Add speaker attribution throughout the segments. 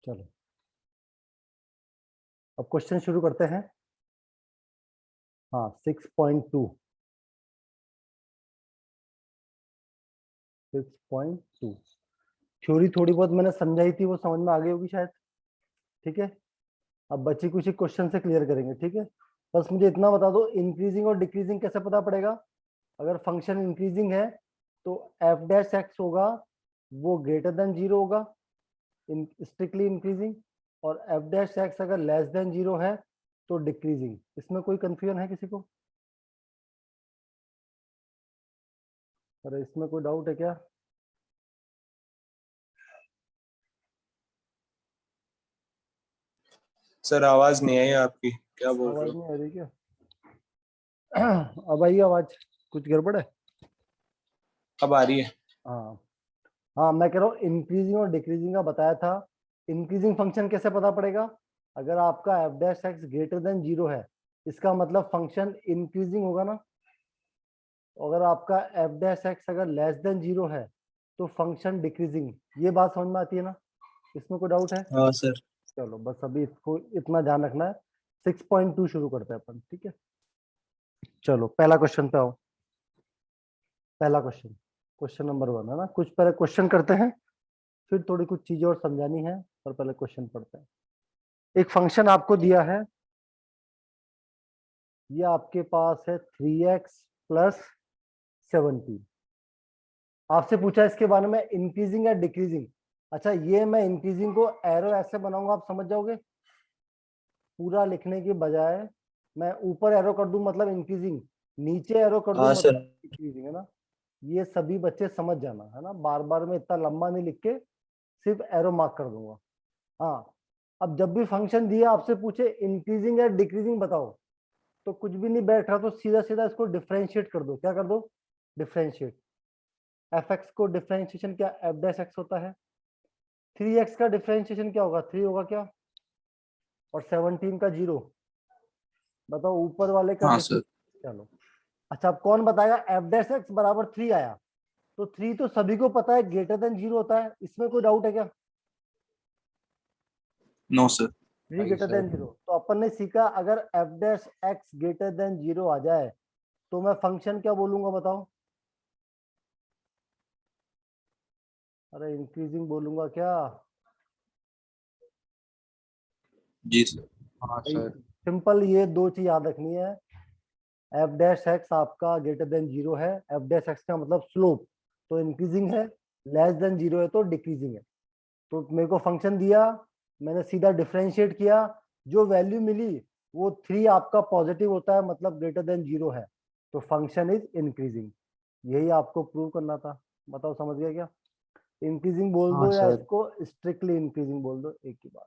Speaker 1: चलो अब क्वेश्चन शुरू करते हैं। हाँ 6.2 थ्योरी थोड़ी बहुत मैंने समझाई थी, वो समझ में आ गई होगी शायद। ठीक है, अब बची कुछ ही क्वेश्चन से क्लियर करेंगे। ठीक है, बस मुझे इतना बता दो, इंक्रीजिंग और डिक्रीजिंग कैसे पता पड़ेगा। अगर फंक्शन इंक्रीजिंग है तो एफ डैश एक्स होगा वो ग्रेटर देन जीरो होगा, स्ट्रिक्टली इंक्रीजिंग। और एफ डैश एक्स अगर लेस देन जीरो है तो डिक्रीजिंग। इसमें कोई कंफ्यूजन है किसी को? अरे इसमें कोई डाउट है क्या?
Speaker 2: सर आवाज नहीं आई आपकी, क्या बोल रहे
Speaker 1: आवाज
Speaker 2: हो?
Speaker 1: नहीं आ रही क्या? अब आई आवाज? कुछ गड़बड़ है?
Speaker 2: अब आ रही है।
Speaker 1: हाँ हाँ, मैं कह रहा हूँ इंक्रीजिंग और डिक्रीजिंग का बताया था। इंक्रीजिंग फंक्शन कैसे पता पड़ेगा? अगर आपका F dash x greater than zero है, इसका मतलब फंक्शन इंक्रीजिंग होगा ना। अगर आपका एफ डैश एक्स अगर लेस देन जीरो है तो फंक्शन डिक्रीजिंग। ये बात समझ में आती है ना? इसमें कोई डाउट है?
Speaker 2: हाँ सर।
Speaker 1: चलो बस अभी इसको इतना ध्यान रखना है। 6.2 शुरू करते हैं अपन। ठीक है, चलो पहला क्वेश्चन पे आओ। पहला क्वेश्चन, क्वेश्चन नंबर 1 है ना। कुछ पहले क्वेश्चन करते हैं, फिर थोड़ी कुछ चीजें और समझानी है, और पहले क्वेश्चन पढ़ते हैं। एक फंक्शन आपको दिया है, ये आपके पास है 3x प्लस 17। आपसे पूछा इसके बारे में इंक्रीजिंग या डिक्रीजिंग। अच्छा, ये मैं इंक्रीजिंग को एरो ऐसे बनाऊंगा, आप समझ जाओगे। पूरा लिखने के बजाय मैं ऊपर एरो कर दूं मतलब इंक्रीजिंग, नीचे एरो कर दूं
Speaker 2: हाँ सर।
Speaker 1: मतलब डिक्रीजिंग, है ना। ये सभी बच्चे समझ जाना, है ना। बार बार में इतना लंबा नहीं लिख के सिर्फ एरो मार्क कर दूंगा। हाँ, अब जब भी फंक्शन दिया आपसे पूछे इंक्रीजिंग या डिक्रीजिंग बताओ, तो कुछ भी नहीं बैठ रहा तो सीधा सीधा इसको डिफरेंशिएट कर दो। क्या कर दो? डिफरेंशिएट। एफ एक्स को डिफरेंशिएशन क्या एफ डैश एक्स होता है। 3x का डिफरेंशिएशन क्या होगा? 3 होगा क्या? और 17 का 0। बताओ ऊपर वाले का
Speaker 2: हाँ सर।
Speaker 1: चलो अच्छा, अब कौन बताएगा एफ डैश एक्स बराबर 3 आया? तो 3 तो सभी को पता है ग्रेटर देन 0 होता है, इसमें कोई डाउट है क्या?
Speaker 2: No sir.
Speaker 1: 3 ग्रेटर देन 0, तो अपन ने सीखा अगर F dash x greater than 0 आ जाए तो मैं फंक्शन क्या बोलूंगा बताओ? अरे इंक्रीजिंग बोलूंगा क्या?
Speaker 2: जी सर। हाँ सर।
Speaker 1: सिंपल, ये दो चीज याद रखनी है। एफ डैश एक्स आपका ग्रेटर देन 0 है, एफ डैश एक्स का मतलब स्लोप, तो इंक्रीजिंग है। लेस देन 0 है तो डिक्रीजिंग है। तो मेरे को फंक्शन दिया, मैंने सीधा डिफरेंशिएट किया, जो वैल्यू मिली वो 3 आपका पॉजिटिव होता है, मतलब ग्रेटर देन 0 है, तो फंक्शन इज इंक्रीजिंग। यही आपको प्रूव करना था। बताओ समझ गया क्या? इंक्रीजिंग बोल
Speaker 2: हाँ
Speaker 1: दो या
Speaker 2: सर।
Speaker 1: इसको स्ट्रिक्टली इंक्रीजिंग बोल दो, एक ही बात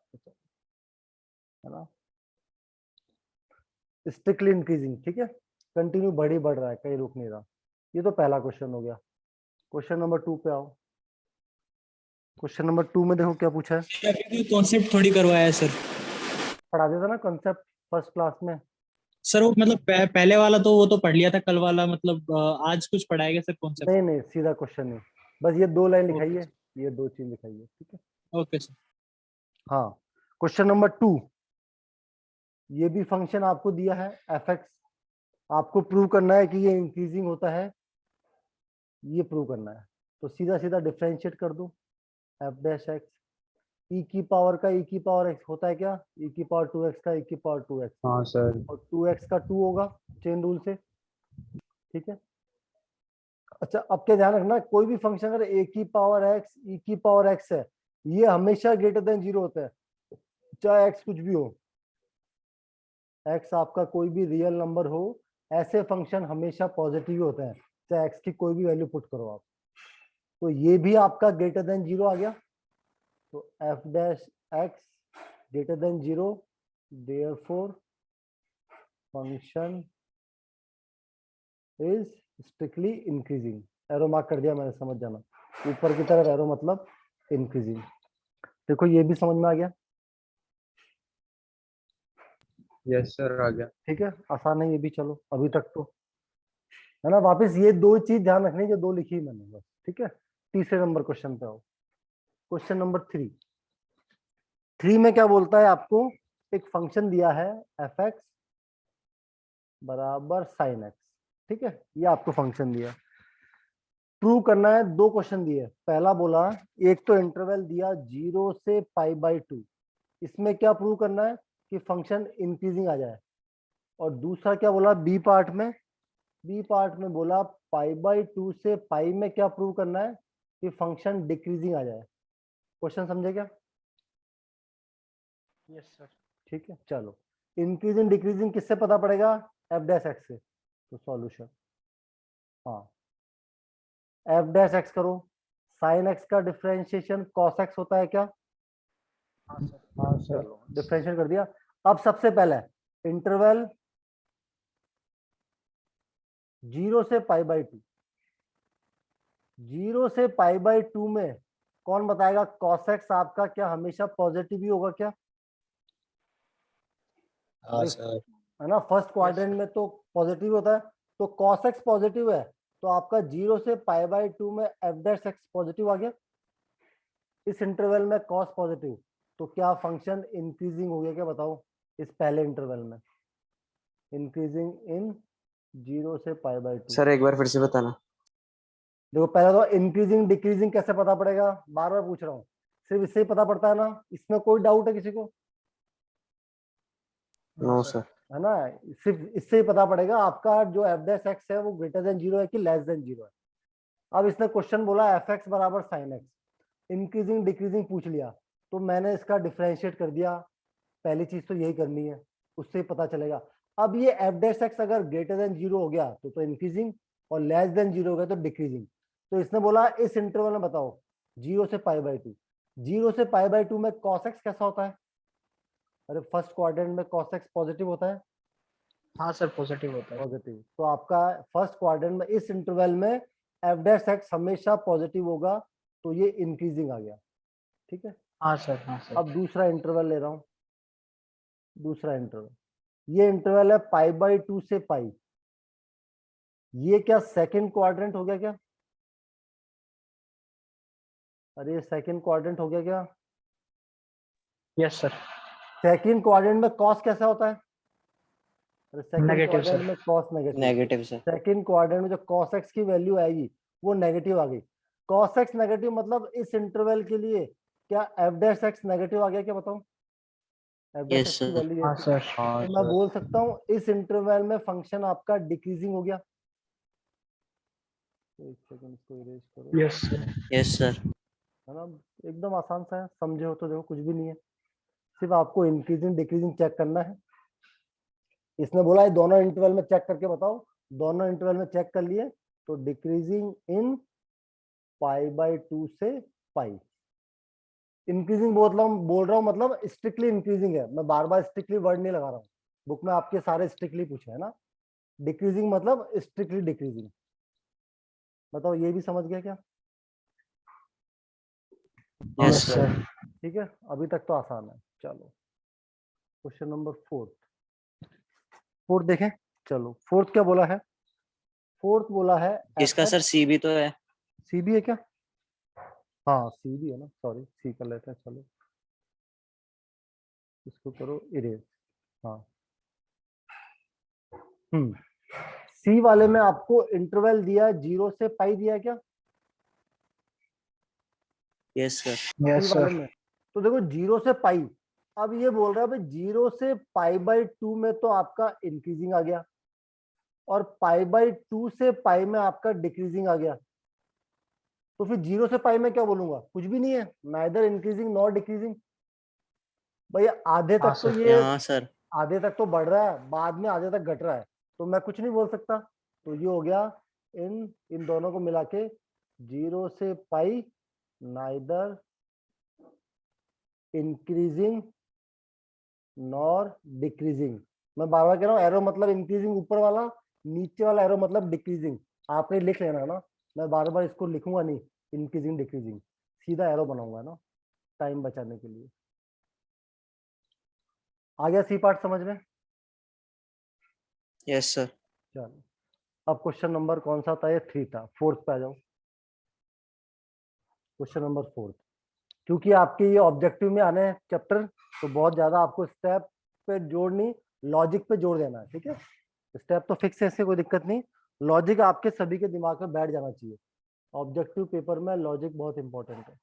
Speaker 1: है ना। स्ट्रिक्टली इंक्रीजिंग, ठीक है। कंटिन्यू बढ़ रहा है, कहीं रुक नहीं रहा। ये तो पहला क्वेश्चन हो गया। क्वेश्चन नंबर 2 पे आओ। क्वेश्चन नंबर 2 में देखो क्या पूछा है।
Speaker 3: अभी कॉन्सेप्ट थोड़ी करवाया है सर।
Speaker 1: पढ़ा देता ना कॉन्सेप्ट फर्स्ट क्लास में।
Speaker 3: सर वो मतलब पहले वाला तो वो तो पढ़ लिया था कल वाला, मतलब आज कुछ पढ़ाएगा सर कॉन्सेप्ट?
Speaker 1: नहीं नहीं, सीधा क्वेश्चन नहीं, बस ये 2 लाइन लिखाई
Speaker 3: ओके
Speaker 1: है, ये 2 चीज लिखाई है, ठीक है।
Speaker 3: Okay sir.
Speaker 1: हाँ, क्वेश्चन नंबर 2, ये भी फंक्शन आपको दिया है एफ एक्स। आपको प्रूव करना है कि ये इंक्रीजिंग होता है, ये प्रूव करना है। तो सीधा सीधा डिफरेंशिएट कर दो। एफ डैश एक्स ई की पावर का ई की पावर एक्स होता है क्या? ई की पावर 2x का ई की पावर 2x,
Speaker 2: हाँ सर।
Speaker 1: और 2x का 2 होगा चेन रूल से, ठीक है। अच्छा, अब क्या ध्यान रखना, कोई भी फंक्शन अगर ए की पावर एक्स ई की पावर एक्स है, ये हमेशा ग्रेटर देन 0 होता है, चाहे एक्स कुछ भी हो। एक्स आपका कोई भी रियल नंबर हो, ऐसे फंक्शन हमेशा पॉजिटिव ही होते हैं, चाहे एक्स की कोई भी वैल्यू पुट करो आप। तो ये भी आपका ग्रेटर देन 0 आ गया, तो F dash x greater than 0, therefore function is strictly increasing. Arrow mark कर दिया मैंने, समझ जाना। ऊपर की तरफ एरो मतलब इंक्रीजिंग। देखो ये भी समझ में आ गया,
Speaker 2: यस सर, आ गया।
Speaker 1: ठीक है। आसान है ये भी, चलो अभी तक तो, है ना। वापस ये 2 चीज ध्यान रखनी जो 2 लिखी मैंने बस, ठीक है। तीसरे नंबर क्वेश्चन पे आओ। क्वेश्चन नंबर 3, 3 में क्या बोलता है आपको, एक फंक्शन दिया है एफ एक्स बराबर साइन एक्स, ठीक है, ये आपको फंक्शन दिया, प्रूव करना है। 2 क्वेश्चन दिए, पहला बोला एक तो इंटरवल दिया 0 से π/2, इसमें क्या प्रूव करना है कि फंक्शन इंक्रीजिंग आ जाए, और दूसरा क्या बोला बी पार्ट में बोला π/2 से पाई में क्या प्रूव करना है कि फंक्शन डिक्रीजिंग आ जाए। क्वेश्चन समझे क्या?
Speaker 3: Yes sir.
Speaker 1: ठीक है, चलो इंक्रीजिंग डिक्रीजिंग किससे पता पड़ेगा, एफ डैश एक्स से। तो सॉल्यूशन, हाँ एफ डैश एक्स करो, साइन एक्स का डिफरेंशिएशन कॉस एक्स होता है क्या?
Speaker 3: हाँ सर। हाँ सर।
Speaker 1: चलो डिफरेंशिएट कर दिया। अब सबसे पहले इंटरवल 0 से π/2, 0 से π/2 में कौन बताएगा कॉस एक्स आपका क्या हमेशा पॉजिटिव ही होगा क्या?
Speaker 2: हाँ सर।
Speaker 1: है ना, फर्स्ट क्वाड्रेंट में तो पॉजिटिव होता है, तो कॉस एक्स पॉजिटिव है, तो आपका 0 से π/2 में एफ डैश एक्स पॉजिटिव आ गया। इस इंटरवल में कॉस पॉजिटिव, तो क्या फंक्शन इंक्रीजिंग हो गया क्या बताओ? इस पहले इंटरवल में इंक्रीजिंग इन 0 से π/2।
Speaker 2: सर एक बार फिर से बताना।
Speaker 1: देखो पहले तो इंक्रीजिंग डिक्रीजिंग कैसे पता पड़ेगा, बार बार पूछ रहा हूँ, सिर्फ इससे ही पता पड़ता है ना, इसमें कोई डाउट है किसी को?
Speaker 2: No sir.
Speaker 1: है ना, सिर्फ इससे ही पता पड़ेगा आपका जो एफ डैश एक्स है वो ग्रेटर देन 0 है कि लेस देन 0 है। अब इसने क्वेश्चन बोला एफ एक्स बराबर साइन एक्स, इंक्रीजिंग डिक्रीजिंग पूछ लिया, तो मैंने इसका डिफरेंशिएट कर दिया, पहली चीज तो यही करनी है, उससे ही पता चलेगा। अब ये एफ डैश एक्स अगर ग्रेटर देन 0 हो गया तो इंक्रीजिंग, और लेस देन 0 हो गया तो डिक्रीजिंग। तो इसने बोला इस इंटरवल में बताओ 0 से π/2, 0 से π/2 में cos x कैसा होता है? अरे फर्स्ट क्वाड्रेंट में cos x पॉजिटिव होता है,
Speaker 3: हाँ सर, पॉजिटिव होता है।
Speaker 1: पॉजिटिव, तो आपका फर्स्ट क्वाड्रेंट में इस इंटरवल में एफ डैश एक्स हमेशा पॉजिटिव होगा, तो ये इंक्रीजिंग आ गया, ठीक है।
Speaker 3: हाँ सर। हाँ सर।
Speaker 1: अब दूसरा इंटरवल ले रहा हूं, दूसरा इंटरवल, ये इंटरवल है π/2 से पाई, ये क्या सेकंड क्वाड्रेंट हो गया क्या? अरे सेकंड क्वाड्रेंट हो गया क्या?
Speaker 3: Yes sir.
Speaker 1: सेकंड क्वाड्रेंट में कॉस कैसा होता है? अरे सेकंड
Speaker 3: नेगेटिव
Speaker 1: क्वाड्रेंट
Speaker 3: सर।
Speaker 1: में cos negative,
Speaker 2: negative sir.
Speaker 1: Second quadrant में जो कॉस एक्स की वैल्यू आएगी वो नेगेटिव आ गई। कॉस एक्स नेगेटिव मतलब इस इंटरवल के लिए क्या एफ डैश एक्स नेगेटिव आ गया क्या बताओ? एफ डैश
Speaker 2: यस
Speaker 1: एक्स की
Speaker 2: सर।
Speaker 1: वैल्यू ये
Speaker 3: हाँ
Speaker 1: थी,
Speaker 3: सर।
Speaker 1: तो मैं बोल सकता हूँ इस इंटरवल में फंक्शन आपका डिक्रीजिंग हो गया। एक सेकंड इसको इरेज करो,
Speaker 3: यस सर।
Speaker 2: Yes sir.
Speaker 1: है ना, एकदम आसान सा है, समझे हो तो देखो कुछ भी नहीं है, सिर्फ आपको इंक्रीजिंग डिक्रीजिंग चेक करना है। इसने बोला है दोनों इंटरवल में चेक करके बताओ, दोनों इंटरवल में चेक कर लिए, तो डिक्रीजिंग इन π/2 से पाई। इंक्रीजिंग बोल रहा हूँ मतलब स्ट्रिक्टली इंक्रीजिंग है, मैं बार बार स्ट्रिक्टली वर्ड नहीं लगा रहा हूँ, बुक में आपके सारे स्ट्रिक्टली पूछे है ना। डिक्रीजिंग मतलब स्ट्रिक्टली डिक्रीजिंग। बताओ ये भी समझ गया क्या?
Speaker 2: Yes sir.
Speaker 1: ठीक है, अभी तक तो आसान है। चलो क्वेश्चन नंबर 4, फोर्थ देखें। चलो फोर्थ क्या बोला है, फोर्थ बोला है
Speaker 2: इसका सर सी भी तो है।
Speaker 1: सी भी है क्या? हाँ सी भी है ना, सॉरी सी कर लेते हैं, चलो इसको करो इरेज। हाँ सी वाले में आपको इंटरवल दिया 0 से पाई दिया है क्या?
Speaker 2: Yes sir.
Speaker 1: सी
Speaker 3: यस
Speaker 1: वाले
Speaker 3: सर।
Speaker 1: में तो देखो 0 से पाई, अब ये बोल रहा है भाई 0 से π/2 में तो आपका इंक्रीजिंग आ गया, और π/2 से पाई में आपका डिक्रीजिंग आ गया, तो फिर 0 से पाई में क्या बोलूंगा, कुछ भी नहीं है, नाइदर इंक्रीजिंग नॉर डिक्रीजिंग। भाई आधे
Speaker 3: हाँ
Speaker 1: तक तो
Speaker 3: सर।
Speaker 1: ये,
Speaker 2: हाँ सर।
Speaker 1: आधे तक तो बढ़ रहा है, बाद में आधे तक घट रहा है, तो मैं कुछ नहीं बोल सकता, तो ये हो गया इन इन दोनों को मिला के 0 से पाई नाइदर इंक्रीजिंग नॉर डिक्रीजिंग। मैं बार बार कह रहा हूँ एरो मतलब इंक्रीजिंग ऊपर वाला, नीचे वाला एरो मतलब डिक्रीजिंग, आपने लिख लेना ना, मैं बार बार इसको लिखूंगा नहीं, इंक्रीजिंग डिक्रीजिंग सीधा एरो बनाऊंगा ना टाइम बचाने के लिए। आ गया सी पार्ट समझ में?
Speaker 2: Yes sir.
Speaker 1: चलो अब क्वेश्चन नंबर कौन सा था, ये 3 था, फोर्थ पे आ जाओ। क्वेश्चन नंबर 4, क्योंकि आपके ये ऑब्जेक्टिव में आने हैं चैप्टर, तो बहुत ज्यादा आपको स्टेप पे जोड़ नहीं, लॉजिक पे जोड़ देना है, ठीक है। स्टेप तो फिक्स है, इससे कोई दिक्कत नहीं, लॉजिक आपके सभी के दिमाग में बैठ जाना चाहिए। ऑब्जेक्टिव पेपर में लॉजिक बहुत इंपॉर्टेंट है।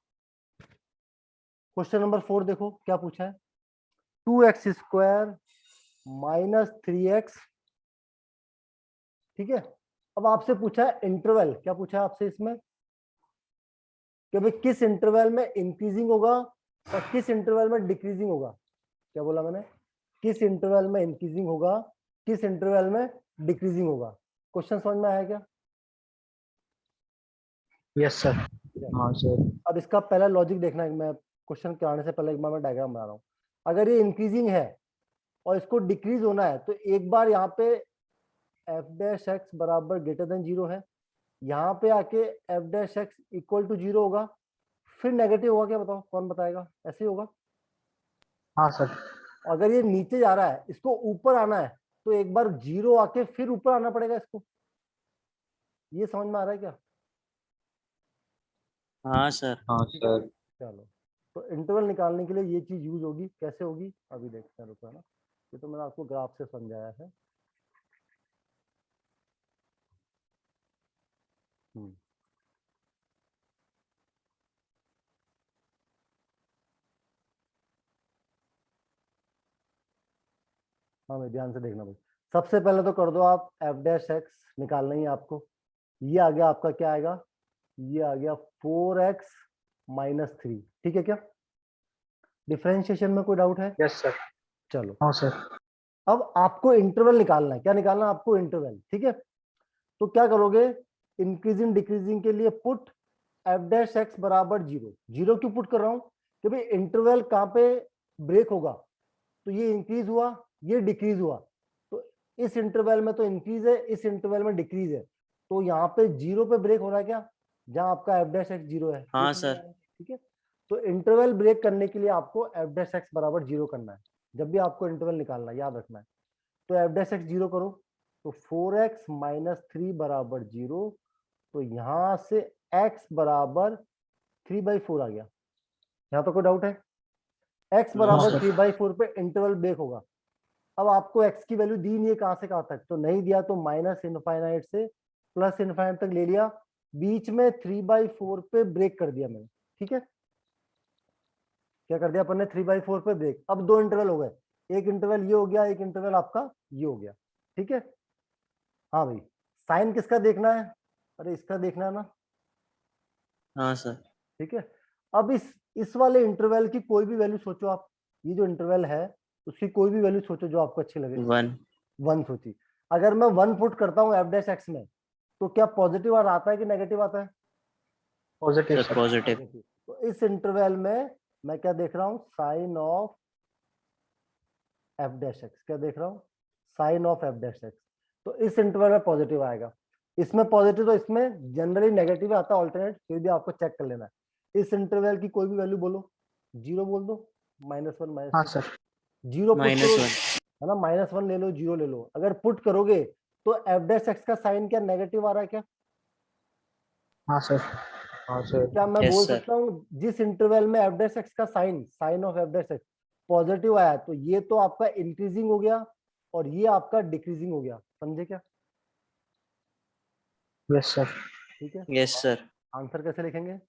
Speaker 1: क्वेश्चन नंबर 4 देखो क्या पूछा है, 2x² माइनस 3x, ठीक है। अब आपसे पूछा है इंटरवल, क्या पूछा है आपसे इसमें कि भाई किस इंटरवल में इंक्रीजिंग होगा और किस इंटरवल में डिक्रीजिंग होगा। क्या बोला मैंने, किस इंटरवल में इंक्रीजिंग होगा, किस इंटरवल में डिक्रीजिंग होगा। क्वेश्चन समझ में आया क्या?
Speaker 3: Yes sir. हाँ सर।
Speaker 1: अब इसका पहला लॉजिक देखना है, मैं क्वेश्चन के आने से पहले एक बार मैं डायग्राम बना रहा हूँ। अगर ये इंक्रीजिंग है और इसको डिक्रीज होना है तो एक बार यहाँ पे एफ डैश एक्स बराबर ग्रेटर देन 0 है, यहाँ पे आके f dash x equal to 0 होगा, फिर नेगेटिव होगा। क्या बताओ, कौन बताएगा? ऐसे ही होगा।
Speaker 3: हाँ सर।
Speaker 1: अगर ये नीचे जा रहा है, इसको ऊपर आना है, तो एक बार 0 आके फिर ऊपर आना पड़ेगा इसको। ये समझ में आ रहा है क्या?
Speaker 2: हाँ सर।
Speaker 3: हाँ सर।
Speaker 1: चलो, तो इंटरवल निकालने के लिए ये चीज यूज होगी, कैसे होगी अभी देखते हैं, रुको, है ना। ये तो मैंने आपको ग्राफ से समझाया है। हाँ भाई ध्यान से देखना भाई। सबसे पहले तो कर दो आप एफ डैश एक्स निकालना ही है आपको। ये आ गया आपका, क्या आएगा, ये आ गया 4x माइनस 3, ठीक है क्या? डिफरेंशिएशन में कोई डाउट है?
Speaker 3: Yes sir.
Speaker 1: चलो,
Speaker 3: हाँ सर।
Speaker 1: अब आपको इंटरवल निकालना है। क्या निकालना है आपको? इंटरवल, ठीक है। तो क्या करोगे, इंक्रीजिंग डिक्रीजिंग के लिए पुट एफ डैश एक्स बराबर 0। 0 क्यों पुट कर रहा हूं कि भाई इंटरवल कहाँ पे ब्रेक होगा, तो ये इंक्रीज हुआ, ये डिक्रीज हुआ, तो इस इंटरवल में तो इंक्रीज है, इस इंटरवल में डिक्रीज है, तो यहाँ पे 0 पे ब्रेक हो रहा है क्या, जहां आपका एफ डैश एक्स 0 है। ये
Speaker 2: हाँ
Speaker 1: समझ में आ
Speaker 2: सर।
Speaker 1: रहा है, ठीक है। तो इंटरवल ब्रेक करने के लिए आपको एफ डैश एक्स बराबर 0 करना है, जब भी आपको इंटरवल निकालना है, याद रखना है। तो एफ डैश एक्स 0 करो, तो 4x माइनस 3 बराबर 0, तो यहां से x बराबर 3/4 आ गया। यहाँ तो कोई डाउट है? x
Speaker 2: नो
Speaker 1: बराबर
Speaker 2: सर।
Speaker 1: 3/4 पे इंटरवल ब्रेक होगा। अब आपको x की वैल्यू दी नहीं है, कहां से कहां तक, तो नहीं दिया तो माइनस इनफाइनाइट से प्लस इनफाइनाइट तक ले लिया, बीच में 3/4 पे ब्रेक कर दिया मैंने, ठीक है। क्या कर दिया अपन ने, 3/4 पे ब्रेक। अब दो इंटरवल हो गए, एक इंटरवल ये हो गया, एक इंटरवल आपका ये हो गया, ठीक है। हाँ भाई, साइन किसका देखना है? अरे इसका देखना है ना,
Speaker 2: हाँ सर।
Speaker 1: ठीक है। अब इस वाले इंटरवल की कोई भी वैल्यू सोचो आप, ये जो इंटरवल है उसकी कोई भी वैल्यू सोचो जो आपको अच्छी लगे।
Speaker 2: 1।
Speaker 1: 1 सोची। अगर मैं 1 पुट करता हूँ एफ डैश एक्स में, तो क्या पॉजिटिव आता है कि नेगेटिव आता है?
Speaker 3: Positive
Speaker 2: sir
Speaker 3: sir.
Speaker 2: Positive.
Speaker 1: Positive. तो इस इंटरवल में मैं क्या देख रहा हूँ, sign of f dash x. क्या देख रहा हूँ, sign of f dash x. तो इस इंटरवल में पॉजिटिव आएगा, इसमें पॉजिटिव, तो इसमें जनरली नेगेटिव आता है ऑल्टरनेट, फिर भी आपको चेक कर लेना है। इस इंटरवल की कोई भी वैल्यू बोलो, 0 बोल दो, -1
Speaker 3: हाँ
Speaker 1: -2,
Speaker 3: सर।
Speaker 1: 0 पुट करो,
Speaker 2: -1।
Speaker 1: है ना, -1 ले लो, 0 ले लो। अगर पुट करोगे तो एफ डैश एक्स का साइन क्या नेगेटिव आ रहा है क्या?
Speaker 3: हाँ सर। हाँ
Speaker 1: तो
Speaker 3: सर।
Speaker 1: क्या मैं
Speaker 2: यस
Speaker 1: बोल
Speaker 2: सर।
Speaker 1: सकता हूँ जिस इंटरवल में एफ डैश एक्स का sign, sign of f dash x positive आया, तो ये तो आपका इंक्रीजिंग हो गया और ये आपका डिक्रीजिंग हो गया, समझे क्या?
Speaker 3: Yes sir.
Speaker 1: ठीक है।
Speaker 2: Yes sir.
Speaker 1: आंसर कैसे लिखेंगे,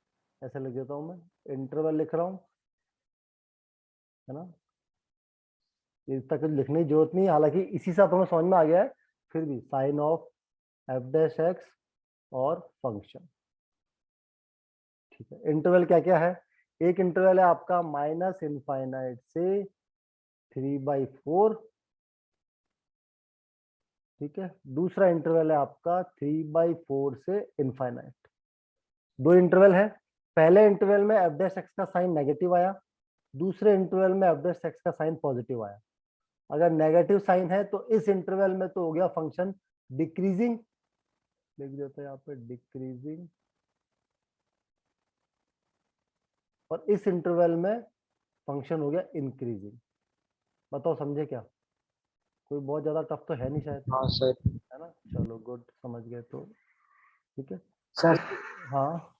Speaker 1: ऐसे लिख देता हूँ मैं, इंटरवल लिख रहा हूँ, है ना। ये तक लिखने की जरूरत नहीं, हालांकि इसी से तुम्हें समझ में आ गया है, फिर भी sign of f dash x और फंक्शन, ठीक है। इंटरवल क्या क्या है, एक इंटरवल है आपका माइनस इनफाइनाइट से 3/4, ठीक है। दूसरा इंटरवल है आपका 3/4 से इनफाइनाइट। दो इंटरवल है, पहले इंटरवल में एफ डैश एक्स का साइन नेगेटिव आया, दूसरे इंटरवल में एफ डैश एक्स का साइन पॉजिटिव आया। अगर नेगेटिव साइन है तो इस इंटरवल में तो हो गया फंक्शन डिक्रीजिंग, लिख देते हैं यहाँ पे डिक्रीजिंग, और इस इंटरवल में फंक्शन हो गया इंक्रीजिंग। बताओ समझे क्या? कोई बहुत ज्यादा टफ तो है नहीं शायद,
Speaker 3: हाँ सर।
Speaker 1: है ना। चलो गुड, समझ गए तो ठीक है।
Speaker 3: सर
Speaker 1: हाँ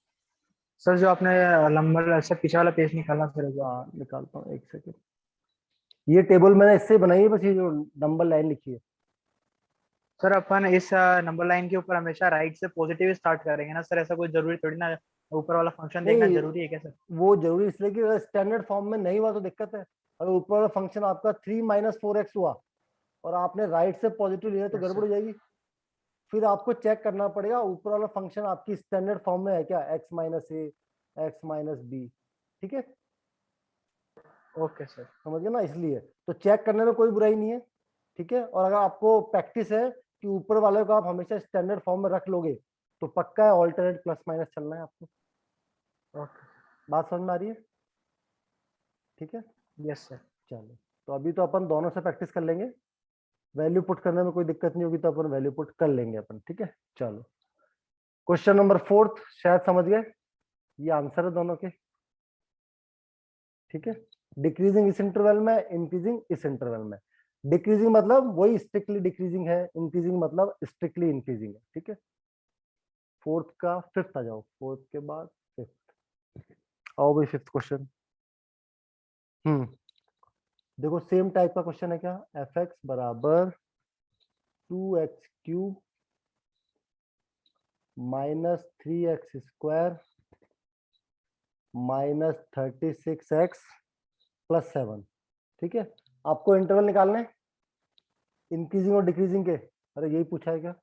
Speaker 4: सर जो आपने नंबर से पीछे वाला पेज निकाला सर जो।
Speaker 1: हाँ निकालता हूँ, एक सेकेंड। ये टेबल मैंने इससे बनाई है, बस ये जो नंबर लाइन लिखी है।
Speaker 4: सर अपन इस नंबर लाइन के ऊपर हमेशा राइट से पॉजिटिव स्टार्ट करेंगे ना सर, ऐसा कोई जरूरी थोड़ी ना ऊपर वाला फंक्शन देखना
Speaker 1: नहीं,
Speaker 4: जरूरी है क्या सर?
Speaker 1: वो जरूरी इसलिए कि अगर स्टैंडर्ड फॉर्म में नहीं हुआ तो दिक्कत है। अगर ऊपर वाला फंक्शन आपका 3 - 4x हुआ और आपने राइट से पॉजिटिव लिया तो
Speaker 4: Yes,
Speaker 1: गड़बड़
Speaker 4: sir.
Speaker 1: हो जाएगी। फिर आपको चेक करना पड़ेगा ऊपर वाला फंक्शन आपकी स्टैंडर्ड फॉर्म में है क्या, x - a x - b। ठीक है,
Speaker 4: ओके सर।
Speaker 1: समझ गए ना, इसलिए तो चेक करने में कोई बुराई नहीं है। ठीक है, और अगर आपको प्रैक्टिस है कि ऊपर वाले को आप हमेशा स्टैंडर्ड फॉर्म में रख लोगे तो पक्का है ऑल्टरनेट प्लस माइनस चलना है आपको।
Speaker 4: ओके।
Speaker 1: बात समझ में आ रही है? ठीक है,
Speaker 4: यस सर।
Speaker 1: चलो तो अभी तो अपन दोनों से प्रैक्टिस कर लेंगे। वैल्यू पुट करने में कोई दिक्कत नहीं होगी तो अपन वैल्यू पुट कर लेंगे अपन। ठीक है, चलो क्वेश्चन नंबर 4 शायद समझ गए, ये आंसर है दोनों के। ठीक है, डिक्रीजिंग इस इंटरवल में, इंक्रीजिंग इस इंटरवल में। डिक्रीजिंग मतलब वही स्ट्रिक्टली डिक्रीजिंग है, इंक्रीजिंग मतलब स्ट्रिक्टली इंक्रीजिंग है। ठीक है, फोर्थ का फिफ्थ आ जाओ, फोर्थ के बाद फिफ्थ आओ भाई, फिफ्थ क्वेश्चन। देखो सेम टाइप का क्वेश्चन है क्या, एफ एक्स बराबर 2x³ -3x² -36x +7। ठीक है, आपको इंटरवल निकालने इंक्रीजिंग और डिक्रीजिंग के। अरे यही पूछा है क्या?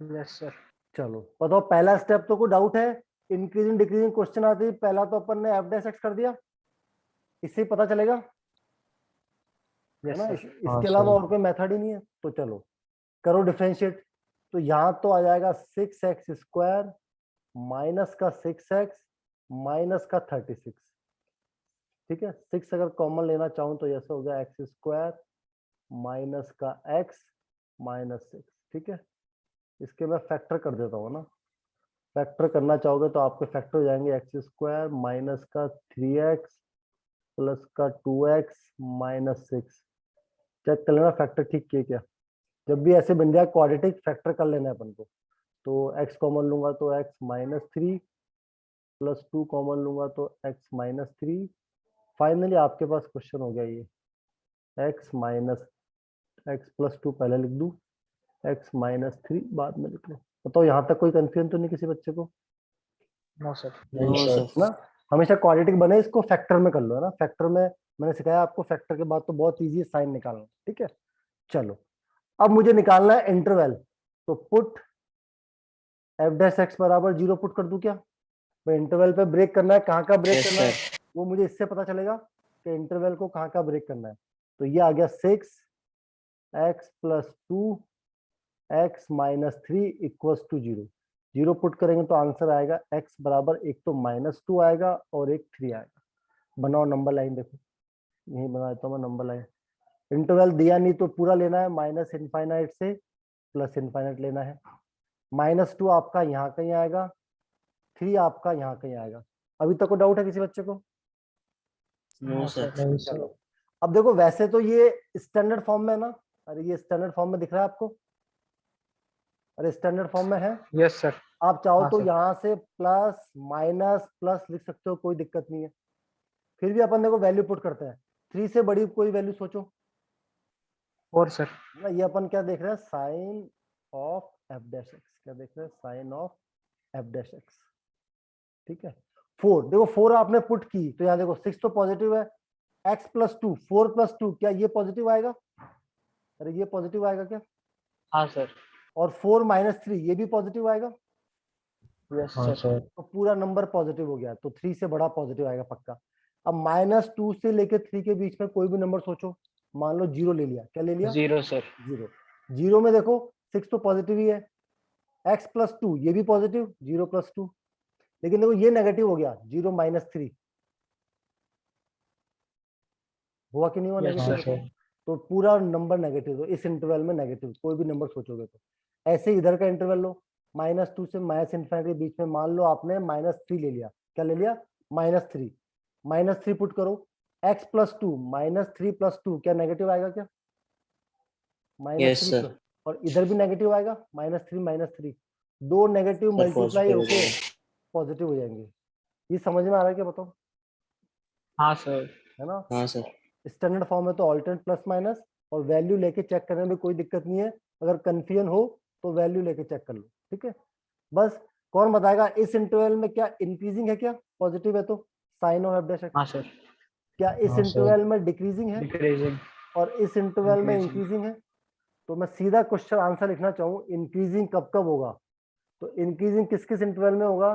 Speaker 4: Yes sir.
Speaker 1: चलो बताओ, पहला स्टेप तो कोई डाउट है? इंक्रीजिंग डिक्रीजिंग क्वेश्चन आते ही पहला तो अपन ने f' कर दिया, इससे ही पता चलेगा है
Speaker 4: यस
Speaker 1: ना।
Speaker 4: सर।
Speaker 1: इसके अलावा और कोई मेथड ही नहीं है। तो चलो करो डिफरेंशिएट। तो यहाँ तो आ जाएगा 6x² माइनस का 6x माइनस का 36। ठीक है, 6 अगर कॉमन लेना चाहूं तो ऐसे हो गया x² माइनस का x -6। ठीक है, इसके मैं फैक्टर कर देता हूँ ना। फैक्टर करना चाहोगे तो आपके फैक्टर हो जाएंगे x² माइनस का 3x प्लस का 2x -6। चेक कर लेना फैक्टर ठीक किए क्या। जब भी ऐसे बन जाए क्वाड्रेटिक, फैक्टर कर लेना है अपन को। तो x कॉमन लूंगा तो x -3 प्लस 2 कॉमन लूंगा तो x -3। फाइनली आपके पास क्वेश्चन हो गया ये, x +2 पहले लिख दूं, x -3 बाद में लिख लो। बताओ यहाँ तक कोई कंफ्यूजन तो नहीं किसी बच्चे को?
Speaker 4: No sir.
Speaker 2: No sir.
Speaker 1: ना, हमेशा क्वाड्रेटिक बने इसको फैक्टर में कर लो, है ना। फैक्टर में मैंने सिखाया आपको, फैक्टर के बाद तो बहुत इजी है साइन निकालना। ठीक है, चलो अब मुझे निकालना है इंटरवल। तो पुट f' बराबर 0 पुट कर दूं क्या? मैं इंटरवल पे ब्रेक करना है, कहाँ का ब्रेक
Speaker 2: यस
Speaker 1: करना है
Speaker 2: सर।
Speaker 1: वो मुझे इससे पता चलेगा कि इंटरवल को कहाँ का ब्रेक करना है। तो ये आ गया 6x + 2x -3 = 0। 0 पुट करेंगे तो आंसर आएगा x बराबर, एक तो -2 आएगा और एक 3 आएगा। बनाओ नंबर लाइन, देखो यही बना देता हूँ मैं नंबर लाइन। इंटरवल दिया नहीं तो पूरा लेना है, -∞ से +∞ लेना है। -2 आपका यहाँ कहीं आएगा, 3 आपका यहाँ कहीं आएगा। अभी तक को डाउट है किसी बच्चे को?
Speaker 2: No sir.
Speaker 1: चलो अब देखो, वैसे तो ये स्टैंडर्ड फॉर्म में है ना। अरे ये स्टैंडर्ड फॉर्म में दिख रहा है आपको? अरे स्टैंडर्ड फॉर्म में है।
Speaker 4: Yes sir.
Speaker 1: आप चाहो
Speaker 4: हाँ
Speaker 1: तो
Speaker 4: सर।
Speaker 1: यहाँ से प्लस माइनस प्लस लिख सकते हो, कोई दिक्कत नहीं है। फिर भी अपन देखो वैल्यू पुट करते हैं, 3 से बड़ी कोई वैल्यू सोचो
Speaker 4: और सर।
Speaker 1: ना। ये अपन क्या देख रहे हैं, साइन ऑफ f'(x), क्या देख रहे हैं, साइन ऑफ f'(x). ठीक है, 4 देखो, 4 आपने पुट की तो यहाँ देखो 6 तो पॉजिटिव है, x + 2 4 + 2 क्या ये पॉजिटिव आएगा? अरे ये पॉजिटिव आएगा क्या?
Speaker 4: हाँ सर।
Speaker 1: और 4 - 3 ये भी पॉजिटिव आएगा।
Speaker 4: Yes sir.
Speaker 1: तो पूरा नंबर पॉजिटिव हो गया, तो 3 से बड़ा पॉजिटिव आएगा पक्का। अब -2 से लेके 3 के बीच में कोई भी नंबर सोचो। मान लो 0 ले लिया, क्या ले लिया?
Speaker 4: 0 सर।
Speaker 1: 0। 0 में देखो 6 तो पॉजिटिव ही है, x + 2 ये भी पॉजिटिव, 0 + 2। लेकिन देखो ये नेगेटिव हो गया, 0 - 3 हुआ कि नहीं हुआ
Speaker 4: यस
Speaker 1: नेगेटिव?
Speaker 4: सर।
Speaker 1: तो पूरा नंबर नेगेटिव, तो इस इंटरवल में नेगेटिव कोई भी नंबर सोचोगे तो। ऐसे इधर का इंटरवल लो, -2 से -∞ के बीच में मान लो आपने -3 ले लिया, क्या ले लिया? -3। -3 पुट करो, x + 2 -3 + 2 क्या नेगेटिव आएगा क्या?
Speaker 2: Yes
Speaker 1: -3
Speaker 2: sir.
Speaker 1: और इधर भी नेगेटिव आएगा, -3 -3 दो नेगेटिव
Speaker 2: सर
Speaker 1: मल्टीप्लाई
Speaker 2: पॉजिटिव हो
Speaker 1: होके
Speaker 2: जाएगा।
Speaker 1: पॉजिटिव हो जाएंगे। ये समझ में आ रहा है क्या, बताओ?
Speaker 4: हाँ सर।
Speaker 1: है ना?
Speaker 2: हाँ सर।
Speaker 1: स्टैंडर्ड फॉर्म है तो ऑल्टरनेट प्लस माइनस, और वैल्यू लेके चेक करने में कोई दिक्कत नहीं है। अगर कंफ्यूजन हो तो वैल्यू लेके चेक कर लो, ठीक है। बस कौन बताएगा इस इंटरवल में क्या इंक्रीजिंग है, क्या पॉजिटिव है तो sign of f dash x,
Speaker 4: हाँ सर।
Speaker 1: क्या इस
Speaker 3: हाँ, सर।
Speaker 1: इंटरवल में डिक्रीजिंग है
Speaker 4: डिक्रीजिंग।
Speaker 1: और इस इंटरवल में
Speaker 4: Increasing.
Speaker 1: इंक्रीजिंग है। तो मैं सीधा क्वेश्चन आंसर लिखना चाहूँ, इंक्रीजिंग कब कब होगा? तो इंक्रीजिंग किस किस इंटरवल में होगा?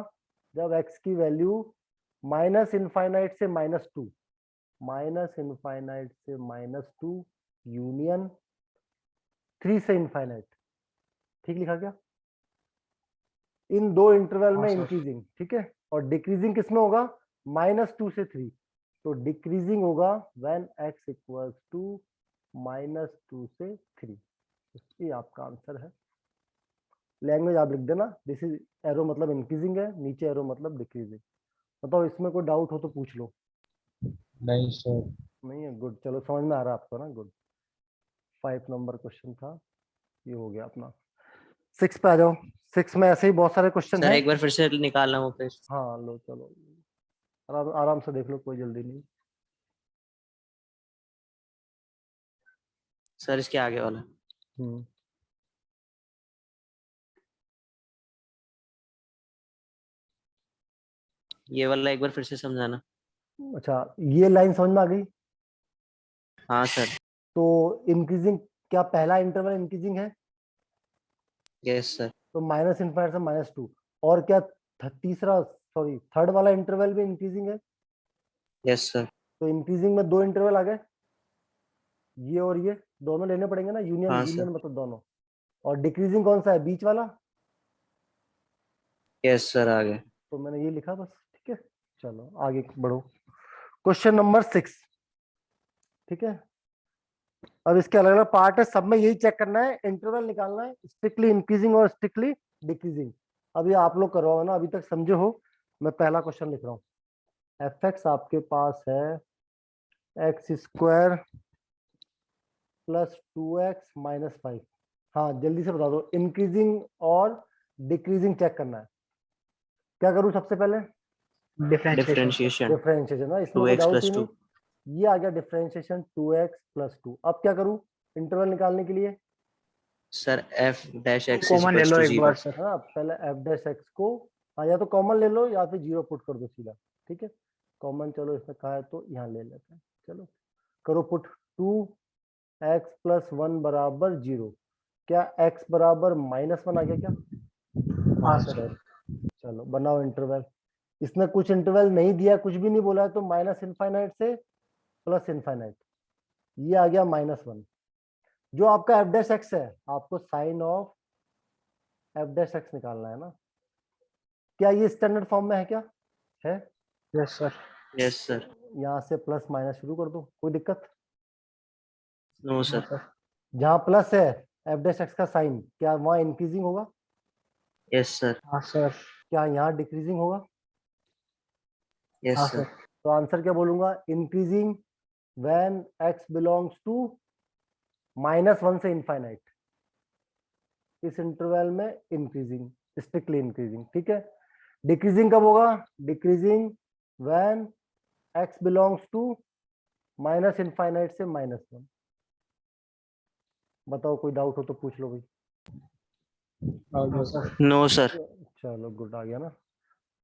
Speaker 1: जब एक्स की वैल्यू माइनस इनफाइनाइट से -2, माइनस इनफाइनाइट से -2 यूनियन 3 से इनफाइनाइट। ठीक लिखा क्या? इन दो इंटरवल में
Speaker 4: हाँ, सर।
Speaker 1: इंक्रीजिंग, ठीक है। और डिक्रीजिंग किस में होगा? -2 से 3। तो डिक्रीजिंग होगा व्हेन एक्स इक्वल्स टू -2 से 3। ये आपका आंसर है। लैंग्वेज आप लिख देना, दिस इज एरो मतलब इंक्रीजिंग है, नीचे एरो मतलब डिक्रीजिंग। बताओ इसमें कोई डाउट हो तो पूछ लो।
Speaker 3: नहीं सर।
Speaker 1: नहीं है? गुड, चलो समझ में आ रहा है आपको ना, गुड। 5 नंबर क्वेश्चन था, ये हो गया अपना। 6 पे आ जाओ। 6 में ऐसे ही बहुत सारे क्वेश्चन
Speaker 2: सर
Speaker 1: हैं।
Speaker 2: एक बार फिर से निकालना वो पेज।
Speaker 1: हाँ लो, चलो आराम आराम से देख लो, कोई जल्दी नहीं।
Speaker 2: सर इसके आगे वाला।
Speaker 1: हम्म
Speaker 2: ये वाला एक बार फिर से समझाना।
Speaker 1: अच्छा, ये लाइन समझ में आ गई?
Speaker 2: हाँ सर।
Speaker 1: तो इंक्रीजिंग, क्या पहला इंटरवल इंक्रीजिंग है?
Speaker 2: Yes sir.
Speaker 1: तो माइनस इनफाइनाइट से -2। और क्या तीसरा, सॉरी थर्ड वाला इंटरवल भी इंक्रीजिंग है?
Speaker 2: Yes sir.
Speaker 1: तो इंक्रीजिंग में 2 इंटरवल आ गए, ये और ये दोनों लेने पड़ेंगे ना, यूनियन
Speaker 2: हाँ
Speaker 1: यूनियन
Speaker 2: सर।
Speaker 1: मतलब दोनों। और डिक्रीजिंग कौन सा है, बीच वाला?
Speaker 2: यस सर आगे।
Speaker 1: तो मैंने ये लिखा बस, ठीक है। चलो आगे बढ़ो, क्वेश्चन नंबर 6, ठीक है। अब इसके अलग अलग पार्ट है, सब में यही चेक करना है, इंटरवल निकालना है, स्ट्रिक्टली इंक्रीजिंग और स्ट्रिक्टली डिक्रीजिंग। अभी आप लोग कर रहे हो ना, अभी तक समझे हो। मैं पहला क्वेश्चन लिख रहा हूँ। एफ एक्स आपके पास है x² + 2x - 5। हाँ जल्दी से बता दो, इंक्रीजिंग और डिक्रीजिंग चेक करना है। क्या करूँ सबसे पहले?
Speaker 4: Differentiation sir.
Speaker 2: डिफरेंशिएशन
Speaker 1: डिफरेंशिएशन ना, इसमें कोई
Speaker 2: 2x
Speaker 1: डाउट ही
Speaker 2: + 2।
Speaker 1: नहीं। ये आ गया डिफरेंशिएशन 2x + 2। अब क्या करूँ इंटरवल निकालने के लिए?
Speaker 2: सर f'
Speaker 4: कॉमन ले लो
Speaker 2: =
Speaker 4: एक
Speaker 2: 0।
Speaker 4: बार सर।
Speaker 1: हाँ पहले f' को, हाँ या तो कॉमन ले लो या फिर 0 पुट कर दो सीधा, ठीक है। कॉमन चलो इसमें कहा है तो यहाँ ले लेते हैं, चलो करो पुट। 2x + 1 = 0। क्या x = -1 आ गया क्या?
Speaker 4: हाँ
Speaker 3: हाँ
Speaker 4: सर।
Speaker 3: सर।
Speaker 1: चलो बनाओ इंटरवल। इसने कुछ इंटरवल नहीं दिया, कुछ भी नहीं बोला है, तो माइनस इनफाइनाइट से प्लस इनफाइनाइट, ये आ गया -1। जो आपका f' है, आपको साइन ऑफ f' निकालना है ना। क्या ये स्टैंडर्ड फॉर्म में है क्या? है।
Speaker 4: Yes sir.
Speaker 2: Yes sir.
Speaker 1: यहाँ से प्लस माइनस शुरू कर दो, कोई दिक्कत?
Speaker 2: नो
Speaker 4: हाँ
Speaker 2: सर।
Speaker 4: सर।
Speaker 1: जहाँ प्लस है f' का साइन, क्या वहाँ इंक्रीजिंग होगा?
Speaker 2: Yes sir.
Speaker 4: हाँ सर।
Speaker 1: क्या यहाँ डिक्रीजिंग होगा?
Speaker 2: यस
Speaker 4: हाँ
Speaker 2: सर।
Speaker 4: सर।
Speaker 1: तो आंसर क्या बोलूंगा, increasing when x belongs to -1 से इनफाइनाइट। इस इंटरवल में इंक्रीजिंग, स्ट्रिक्टली इंक्रीजिंग, ठीक है। डिक्रीजिंग कब होगा? Decreasing when x belongs to minus infinite से -1। बताओ कोई डाउट हो तो पूछ लो भाई।
Speaker 4: हाँ सर।
Speaker 2: No sir.
Speaker 1: चलो गुड, आ गया ना।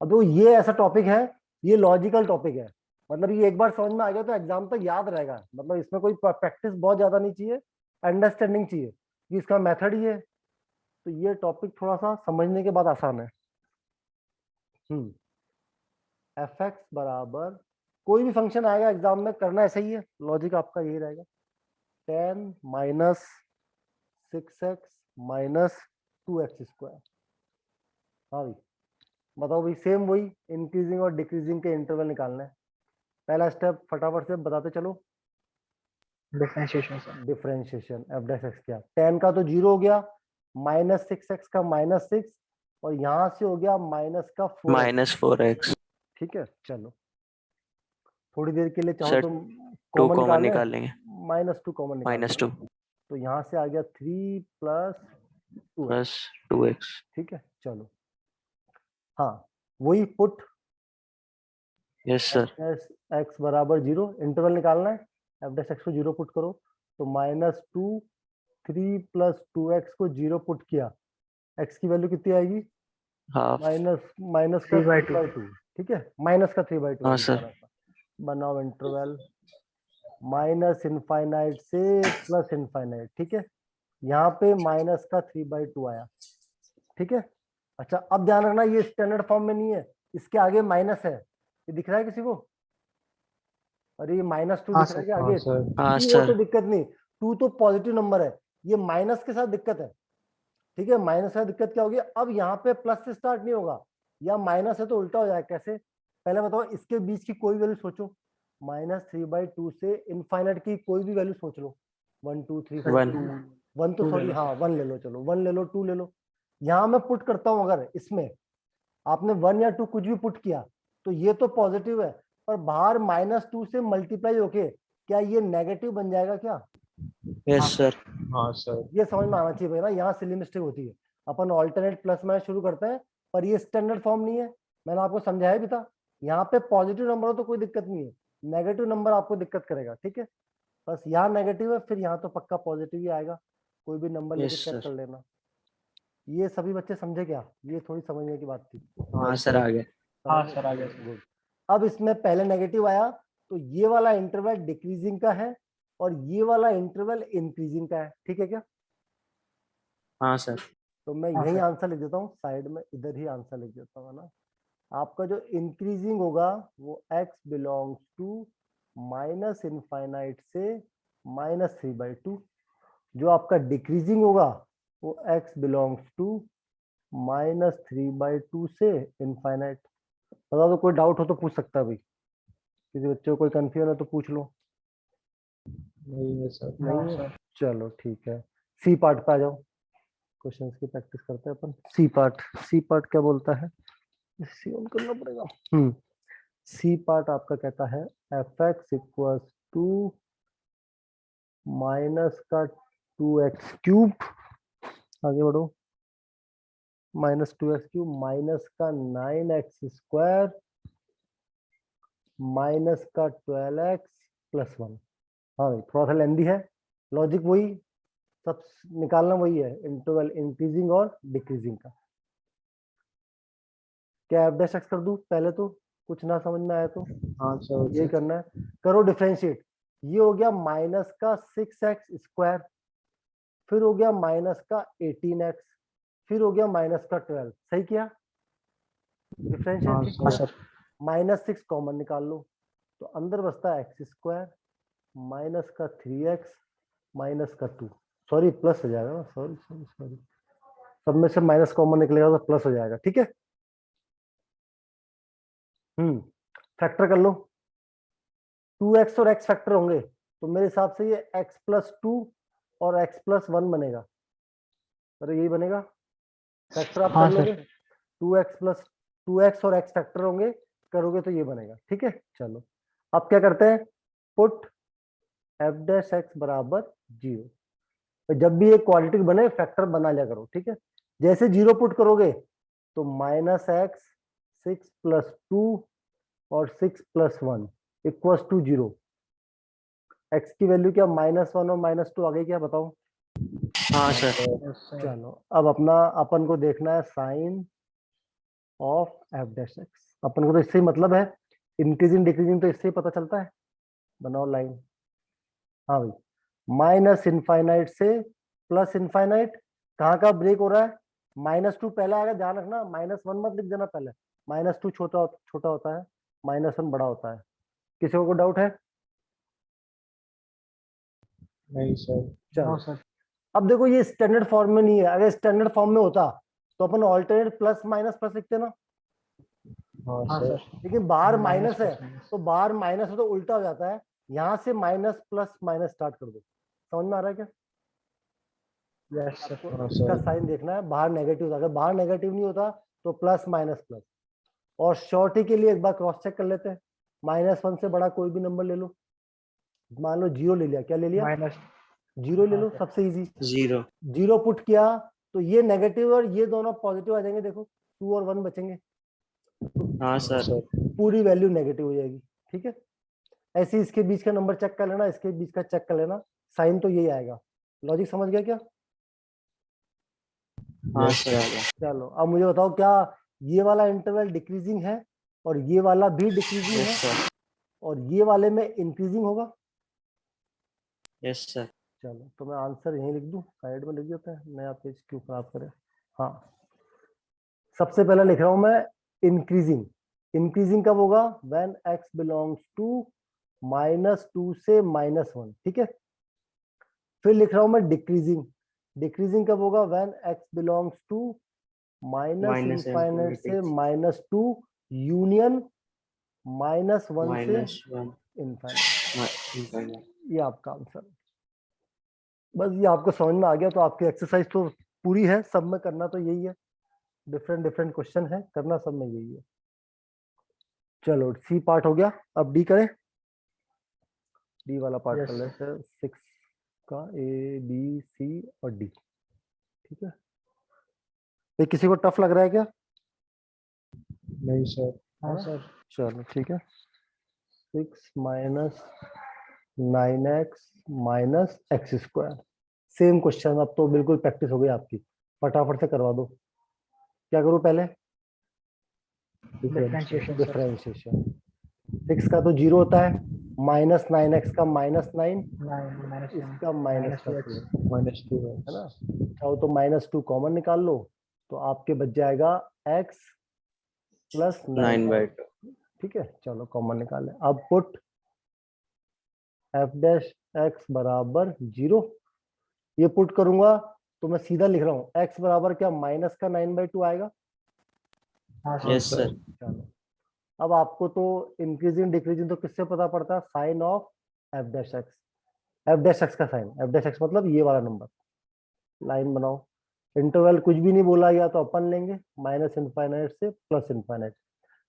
Speaker 1: अब तो ये ऐसा टॉपिक है, ये लॉजिकल टॉपिक है, मतलब ये एक बार समझ में आ गया तो एग्जाम तक याद रहेगा। मतलब इसमें कोई प्रैक्टिस बहुत ज्यादा नहीं चाहिए, अंडरस्टैंडिंग चाहिए कि इसका मेथड ही है। तो ये टॉपिक थोड़ा सा समझने के बाद आसान है। एफ एक्स बराबर, कोई भी फंक्शन आएगा एग्जाम में करना ऐसा ही है, लॉजिक आपका यही रहेगा। 10 - 6x - 2x²। हाँ भाई, बताओ भाई, सेम वही इंक्रीजिंग और डिक्रीजिंग के इंटरवल निकालना है। पहला स्टेप फटाफट से बताते चलो।
Speaker 4: Differentiation sir.
Speaker 1: डिफरेंशिएशन f' क्या, 10 का तो 0 हो गया, -6x का -6, और यहां से हो गया माइनस का 4x।
Speaker 2: -4x।
Speaker 1: ठीक है चलो, थोड़ी देर के लिए चाहो
Speaker 2: सर
Speaker 1: तो
Speaker 2: 2
Speaker 1: कॉमन
Speaker 2: कॉमन
Speaker 1: निकाल लें,
Speaker 2: निकाल लेंगे।
Speaker 1: -2 कॉमन निकाल लो
Speaker 2: -2
Speaker 1: ना। तो यहाँ से आ गया 3 + 2x।
Speaker 2: + 2x।
Speaker 1: ठीक है चलो। हाँ वही पुट
Speaker 2: यस सर,
Speaker 1: x बराबर 0, इंटरवल निकालना है, एफ डैश एक्स को 0 पुट करो तो -2 3 + 2x को 0 पुट किया, x की वैल्यू कितनी आएगी,
Speaker 2: हाफ।
Speaker 1: माइनस का 3/2, ठीक है, माइनस का 3/2
Speaker 2: हाँ सर,
Speaker 1: बनाओ इंटरवल माइनस इनफाइनाइट से प्लस इनफाइनाइट, ठीक है, यहाँ पे माइनस का 3/2 आया, ठीक है। अच्छा अब ध्यान रखना ये स्टैंडर्ड फॉर्म में नहीं है, इसके आगे माइनस है, ये दिख रहा है किसी को, अरे ये -2
Speaker 4: हाँ
Speaker 1: दिख रहा है
Speaker 4: सर,
Speaker 1: क्या आगे,
Speaker 2: हाँ
Speaker 1: 2 हो तो
Speaker 2: सर,
Speaker 1: दिक्कत नहीं, 2 तो पॉजिटिव नंबर है, ये माइनस के साथ दिक्कत है, ठीक है, माइनस का दिक्कत क्या होगी, अब यहाँ पे प्लस से स्टार्ट नहीं होगा, या माइनस है तो उल्टा हो जाएगा, कैसे, पहले बताओ इसके बीच की कोई वैल्यू सोचो, -3/2 से इनफाइनाइट की कोई भी वैल्यू सोच लो, 1 2 3 4
Speaker 2: वन,
Speaker 1: 1 तो सॉरी, हाँ 1 ले लो, चलो 1 ले लो, 2 ले लो, यहाँ मैं पुट करता हूँ, अगर इसमें आपने 1 या 2 कुछ भी पुट किया तो ये तो पॉजिटिव है, पर बाहर -2 से मल्टीप्लाई होके क्या ये नेगेटिव बन जाएगा क्या,
Speaker 2: यस सर,
Speaker 3: हाँ सर,
Speaker 1: ये समझ में आना चाहिए भाई ना, यहाँ सिली मिस्टेक होती है, अपन ऑल्टरनेट प्लस माइनस शुरू करते हैं पर ये स्टैंडर्ड फॉर्म नहीं है, मैंने आपको समझाया भी था, यहाँ पे पॉजिटिव नंबर हो तो कोई दिक्कत नहीं है, नेगेटिव नंबर आपको दिक्कत करेगा, ठीक है, बस यहाँ नेगेटिव है फिर यहाँ तो पक्का पॉजिटिव ही आएगा, कोई भी नंबर लेके
Speaker 2: यस
Speaker 1: चेक
Speaker 2: सर,
Speaker 1: कर लेना। ये सभी बच्चे समझे क्या, ये थोड़ी समझने की बात थी,
Speaker 2: हाँ सर, आ गया।
Speaker 4: हाँ सर, आ गया सर।
Speaker 1: गुड। अब इसमें पहले नेगेटिव आया तो ये वाला इंटरवल डिक्रीजिंग का है और ये वाला इंटरवल इंक्रीजिंग का है, ठीक है क्या,
Speaker 2: हाँ सर,
Speaker 1: तो मैं
Speaker 4: हाँ
Speaker 1: यही
Speaker 4: सर।
Speaker 1: आंसर लिख देता हूँ साइड में, इधर ही आंसर लिख देता हूँ ना, आपका जो इंक्रीजिंग होगा वो x belongs to minus infinite से -3/2, जो आपका डिक्रीजिंग होगा वो x बिलोंग्स टू -3/2 से इनफाइनाइट। बता दो, कोई डाउट हो तो पूछ सकता है भाई, किसी बच्चे को कोई कंफ्यूजन है तो पूछ लो।
Speaker 3: नहीं है सर,
Speaker 1: नहीं है, चलो ठीक है, सी पार्ट पे आ जाओ, क्वेश्चंस की प्रैक्टिस करते हैं अपन। सी पार्ट, सी पार्ट क्या बोलता है, सी ऑन करना पड़ेगा। सी पार्ट आपका कहता है f(x) इक्वल्स टू माइनस का 2x³, आगे बढ़ो, -2x³ माइनस का 9x² माइनस का 12x+1। हाँ भाई थोड़ा सा लेंदी है, लॉजिक वही, सब निकालना वही है, इंटरवल इंक्रीजिंग और डिक्रीजिंग का। क्या f'(x) कर दूं पहले, तो कुछ ना समझ में आया तो
Speaker 3: हाँ सर,
Speaker 1: यही करना है, करो डिफरेंशिएट, ये हो गया माइनस का 6x², फिर हो गया माइनस का 18x, फिर हो गया माइनस का 12, सही किया, डिफरेंशिएट ठीक
Speaker 3: हाँ
Speaker 1: किया,
Speaker 3: सर,
Speaker 1: -6 कॉमन निकाल लो तो अंदर बचता है x² माइनस का 3x माइनस का 2, सॉरी प्लस हो जाएगा ना, सॉरी सॉरी सॉरी, सब में से माइनस कॉमन निकलेगा तो प्लस हो जाएगा, ठीक है। फैक्टर कर लो, 2x और x फैक्टर होंगे तो मेरे हिसाब से ये x+2 और x+1 बनेगा, अरे यही बनेगा, फैक्टर आप कर लोगे, 2x और x फैक्टर होंगे, करोगे तो ये बनेगा, ठीक है। चलो अब क्या करते हैं, पुट f'(x) बराबर 0, तो जब भी एक क्वाड्रेटिक बने फैक्टर बना लिया करो, ठीक है, जैसे 0 पुट करोगे तो -x 6+2 और 6+1 इक्वल्स टू 0, x की वैल्यू क्या -1 और -2 आ गई क्या, बताओ।
Speaker 2: हाँ सर,
Speaker 1: चलो अब अपना अपन को देखना है साइन ऑफ f'(x), अपन को तो इससे ही मतलब है, इंक्रीजिंग डिक्रीजिंग तो इससे ही पता चलता है, बनाओ लाइन। हाँ भाई, माइनस इनफाइनाइट से प्लस इनफाइनाइट, कहाँ का ब्रेक हो रहा है, -2 पहले आएगा, ध्यान रखना, -1 मत लिख देना पहले, -2 छोटा छोटा होता है, -1 बड़ा होता है, किसी को डाउट है।
Speaker 3: नहीं सर,
Speaker 1: चलो अब देखो ये स्टैंडर्ड फॉर्म में नहीं है, अगर स्टैंडर्ड फॉर्म में होता तो अपन ऑल्टरनेट प्लस माइनस प्लस लिखते ना,
Speaker 3: हाँ
Speaker 4: हाँ
Speaker 3: सर,
Speaker 4: सर,
Speaker 1: लेकिन बाहर
Speaker 4: माइनस
Speaker 1: माइनस है
Speaker 4: प्लस माइनस।
Speaker 1: तो बाहर माइनस है तो उल्टा हो जाता है, यहाँ से माइनस प्लस माइनस स्टार्ट कर दो, समझ में आ रहा है क्या,
Speaker 4: यस सर,
Speaker 1: आपको
Speaker 3: हाँ
Speaker 1: इसका
Speaker 3: सर,
Speaker 1: साइन देखना है, बाहर नेगेटिव, अगर बाहर नेगेटिव नहीं होता तो प्लस माइनस प्लस, और श्योरिटी के लिए एक बार क्रॉस चेक कर लेते हैं, -1 से बड़ा कोई भी नंबर ले लो, मान लो 0 ले लिया, क्या ले लिया,
Speaker 4: माइनस
Speaker 1: 0 ले
Speaker 4: हाँ
Speaker 1: लो,
Speaker 4: सर।
Speaker 1: सबसे इजी,
Speaker 2: 0,
Speaker 1: 0 पुट किया तो ये नेगेटिव और ये दोनों पॉजिटिव आ जाएंगे, देखो 2 और 1 बचेंगे,
Speaker 2: हाँ सर।
Speaker 1: पूरी वैल्यू नेगेटिव हो जाएगी। ठीक है, ऐसे ही इसके बीच का नंबर चेक कर लेना, इसके बीच का चेक कर लेना, साइन तो यही आएगा। लॉजिक समझ गया क्या?
Speaker 2: हाँ सर आ गया।
Speaker 1: चलो अब मुझे बताओ, क्या ये वाला इंटरवल डिक्रीजिंग है और ये वाला भी डिक्रीजिंग है
Speaker 2: यस सर।
Speaker 1: और ये वाले में इंक्रीजिंग होगा?
Speaker 2: Yes sir.
Speaker 1: चलो तो मैं आंसर यहीं लिख दूं, साइड में लिख देते हैं, नया पेज क्यों खराब करें। हाँ, सबसे पहले लिख रहा हूं मैं इंक्रीजिंग। इंक्रीजिंग कब होगा? व्हेन x बिलोंग्स टू -2 से -1। ठीक है, फिर लिख रहा हूं मैं डिक्रीजिंग। डिक्रीजिंग कब होगा? When x belongs to
Speaker 2: Minus
Speaker 1: -∞ से
Speaker 2: infinity.
Speaker 1: -2 यूनियन -1 से
Speaker 2: -1
Speaker 1: इनफाइनाइट। ये आपका आंसर। बस ये आपको समझ में आ गया तो आपकी एक्सरसाइज तो पूरी है, सब में करना तो यही है, डिफरेंट डिफरेंट क्वेश्चन है, करना सब में यही है। चलो सी पार्ट हो गया, अब डी करें। डी वाला पार्ट कर लेते हैं, 6 का ए बी सी और डी। ठीक है, ये किसी को टफ लग रहा है क्या?
Speaker 3: नहीं सर।
Speaker 4: हाँ सर।
Speaker 1: चलो ठीक है, 6 minus 9x minus x square. Same question, अब तो बिल्कुल प्रैक्टिस हो गई आपकी, फटाफट से करवा दो। क्या करूं पहले?
Speaker 4: Differentiation sir.
Speaker 1: डिफरेंशिएशन। 6 का तो 0 होता है, -9x का -9, इसका
Speaker 4: माइनस
Speaker 1: -2
Speaker 3: -2
Speaker 1: है ना। चाहो तो -2 कॉमन निकाल लो, तो आपके बच जाएगा x प्लस
Speaker 2: 9/2।
Speaker 1: ठीक है, चलो कॉमन निकाले। अब पुट f डैश x बराबर 0। ये पुट करूंगा तो मैं सीधा लिख रहा हूँ x बराबर क्या, माइनस का 9/2 आएगा।
Speaker 2: Yes sir.
Speaker 1: चलो अब आपको तो इंक्रीजिंग डिक्रीजिंग तो किससे पता पड़ता है? Sign of f dash x. F dash x का साइन, एफ डैश एक्स मतलब ये वाला नंबर। लाइन बनाओ, इंटरवल कुछ भी नहीं बोला गया तो अपन लेंगे -∞ से +∞।